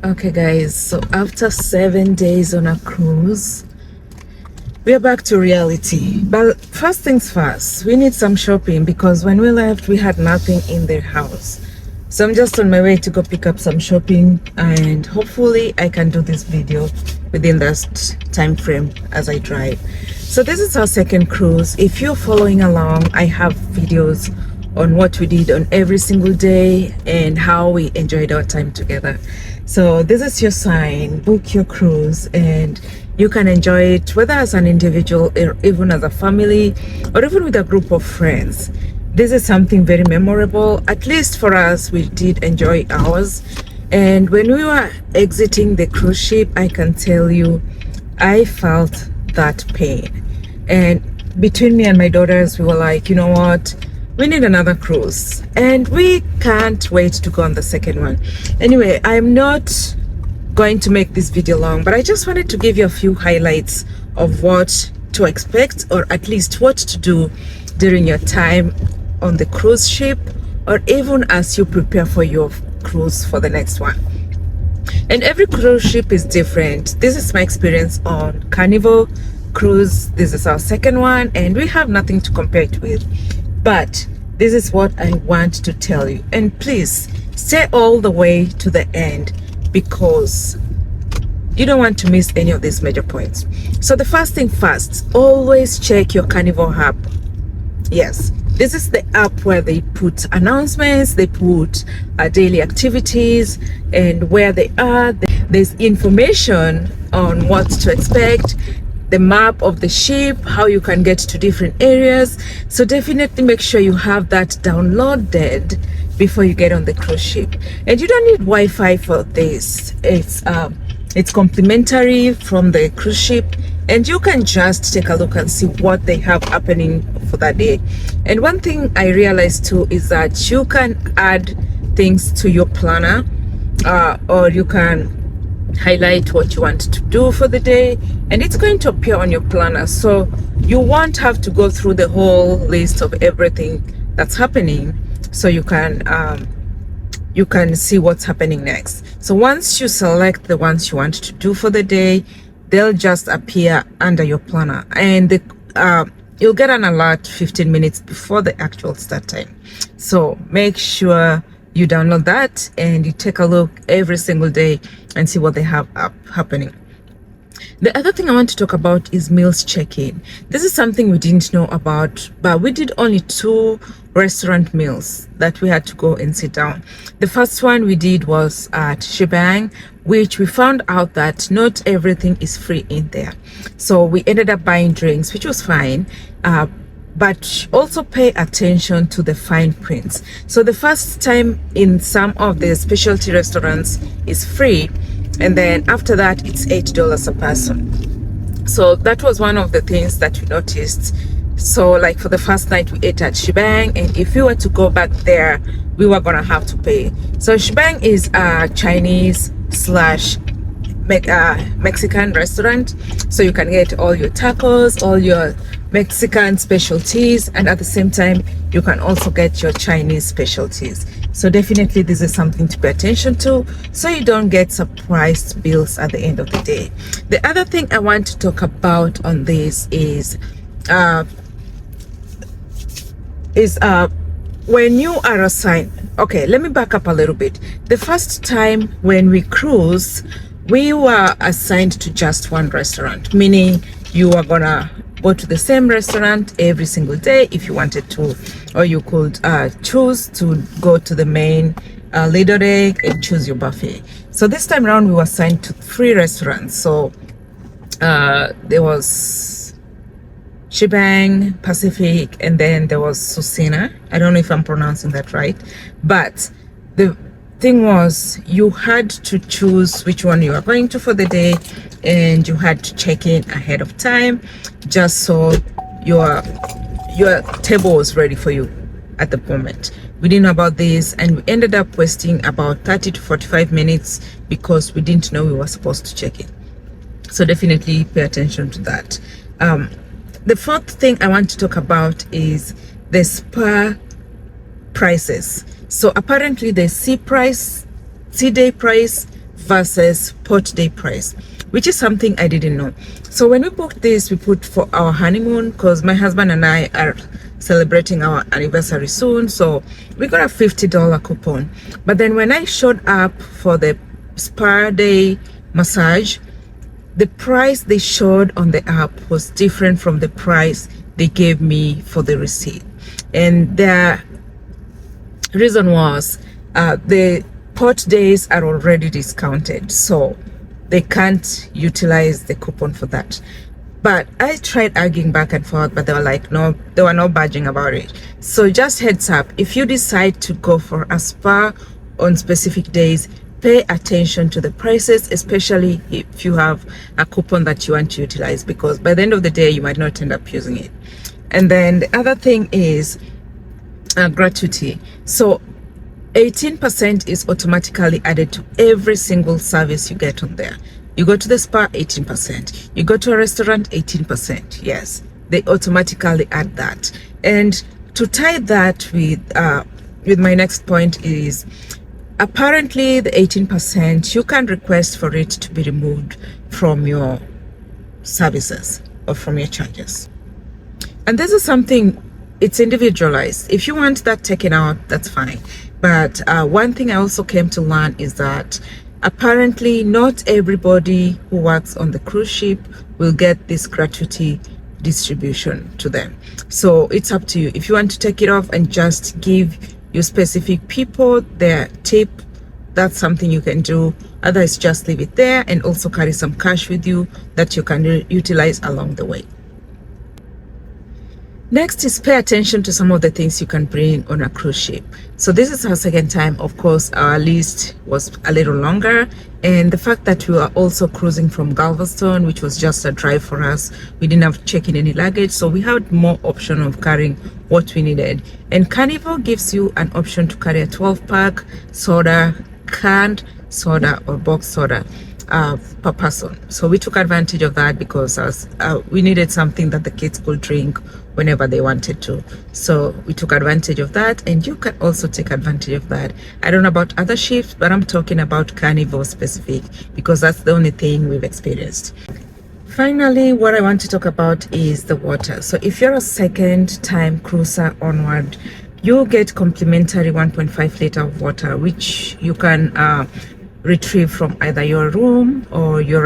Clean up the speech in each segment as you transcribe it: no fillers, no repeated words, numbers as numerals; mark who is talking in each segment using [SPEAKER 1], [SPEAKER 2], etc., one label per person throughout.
[SPEAKER 1] Okay guys, so after 7 days on a cruise, we are back to reality. But first things first, we need some shopping because when we left we had nothing in the house. So I'm just on my way to go pick up some shopping, and hopefully I can do this video within that time frame as I drive. So this is our second cruise. If you're following along, I have videos on what we did on every single day and how we enjoyed our time together. So this is your sign: book your cruise and you can enjoy it whether as an individual or even as a family or even with a group of friends. This is something very memorable. At least for us, we did enjoy ours. And when we were exiting the cruise ship, I can tell you I felt that pain. And between me and my daughters, we were like, you know what, we need another cruise and we can't wait to go on the second one. Anyway, I'm not going to make this video long, but I just wanted to give you a few highlights of what to expect, or at least what to do during your time on the cruise ship, or even as you prepare for your cruise for the next one. And every cruise ship is different. This is my experience on Carnival cruise. This is our second one and we have nothing to compare it with, but this is what I want to tell you. And please stay all the way to the end because you don't want to miss any of these major points. So the first thing first, always check your Carnival Hub. Yes, this is the app where they put announcements, they put daily activities and where they are. There's information on what to expect, the map of the ship, how you can get to different areas. So definitely make sure you have that downloaded before you get on the cruise ship. And you don't need Wi-Fi for this. It's complimentary from the cruise ship, and you can just take a look and see what they have happening for that day. And one thing I realized too is that you can add things to your planner, or you can highlight what you want to do for the day and it's going to appear on your planner, so you won't have to go through the whole list of everything that's happening. So you can see what's happening next. So once you select the ones you want to do for the day, they'll just appear under your planner, and you'll get an alert 15 minutes before the actual start time. So make sure you download that and you take a look every single day and see what they have happening. The other thing I want to talk about is meals check-in. This is something we didn't know about, but we did only 2 restaurant meals that we had to go and sit down. The first one we did was at Shebang, which we found out that not everything is free in there. So we ended up buying drinks, which was fine, but also pay attention to the fine prints. So the first time in some of the specialty restaurants is free, and then after that it's $8 a person. So that was one of the things that we noticed. So like for the first night we ate at Shebang, and if we were to go back there we were gonna have to pay. So Shebang is a Chinese slash Mexican restaurant, so you can get all your tacos, all your Mexican specialties, and at the same time you can also get your Chinese specialties. So definitely this is something to pay attention to so you don't get surprised bills at the end of the day. The other thing I want to talk about on this is when you are assigned. Okay, let me back up a little bit. The first time when we cruise, we were assigned to just one restaurant, meaning you are gonna go to the same restaurant every single day if you wanted to, or you could choose to go to the main Lido Day and choose your buffet. So this time around we were assigned to 3 restaurants. So there was Shebang, Pacific, and then there was Susina. I don't know if I'm pronouncing that right, but the thing was you had to choose which one you are going to for the day, and you had to check in ahead of time just so your table was ready for you at the moment. We didn't know about this, and we ended up wasting about 30 to 45 minutes because we didn't know we were supposed to check in. So definitely pay attention to that. The fourth thing I want to talk about is the spa prices. So apparently the sea day price versus port day price, which is something I didn't know. So when we booked this, we put for our honeymoon because my husband and I are celebrating our anniversary soon, so we got a $50 coupon. But then when I showed up for the spa day massage, the price they showed on the app was different from the price they gave me for the receipt. And their reason was the port days are already discounted, so they can't utilize the coupon for that. But I tried arguing back and forth, but they were like, no, they were not budging about it. So just heads up, if you decide to go for a spa on specific days, pay attention to the prices, especially if you have a coupon that you want to utilize, because by the end of the day, you might not end up using it. And then the other thing is gratuity. So 18% is automatically added to every single service you get on there. You go to the spa, 18%. You go to a restaurant, 18%. Yes, they automatically add that. And to tie that with my next point is, apparently the 18%, you can request for it to be removed from your services or from your charges. And this is something, it's individualized. If you want that taken out, that's fine. But one thing I also came to learn is that apparently not everybody who works on the cruise ship will get this gratuity distribution to them. So it's up to you. If you want to take it off and just give your specific people their tip, that's something you can do. Otherwise, just leave it there and also carry some cash with you that you can utilize along the way. Next is pay attention to some of the things you can bring on a cruise ship. So this is our second time. Of course, our list was a little longer, and the fact that we were also cruising from Galveston, which was just a drive for us, we didn't have to check in any luggage, so we had more option of carrying what we needed. And Carnival gives you an option to carry a 12-pack soda, canned soda or box soda per person. So we took advantage of that because we needed something that the kids could drink whenever they wanted to. So we took advantage of that, and you can also take advantage of that. I don't know about other ships, but I'm talking about Carnival specific because that's the only thing we've experienced. Finally, what I want to talk about is the water. So if you're a second time cruiser onward, you'll get complimentary 1.5 liter of water, which you can retrieve from either your room or your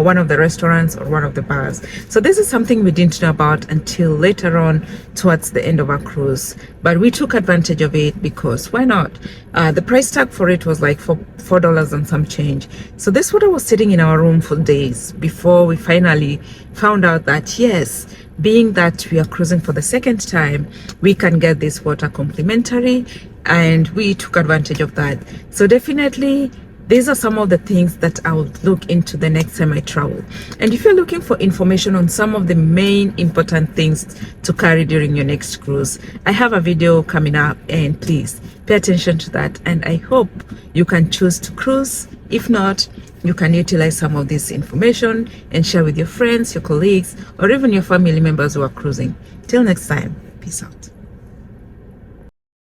[SPEAKER 1] one of the restaurants or one of the bars. So this is something we didn't know about until later on towards the end of our cruise, but we took advantage of it because why not? The price tag for it was like $4 and some change. So this water was sitting in our room for days before we finally found out that yes, being that we are cruising for the second time, we can get this water complimentary, and we took advantage of that. So definitely these are some of the things that I will look into the next time I travel. And if you're looking for information on some of the main important things to carry during your next cruise, I have a video coming up, and please pay attention to that. And I hope you can choose to cruise. If not, you can utilize some of this information and share with your friends, your colleagues, or even your family members who are cruising. Till next time, peace out.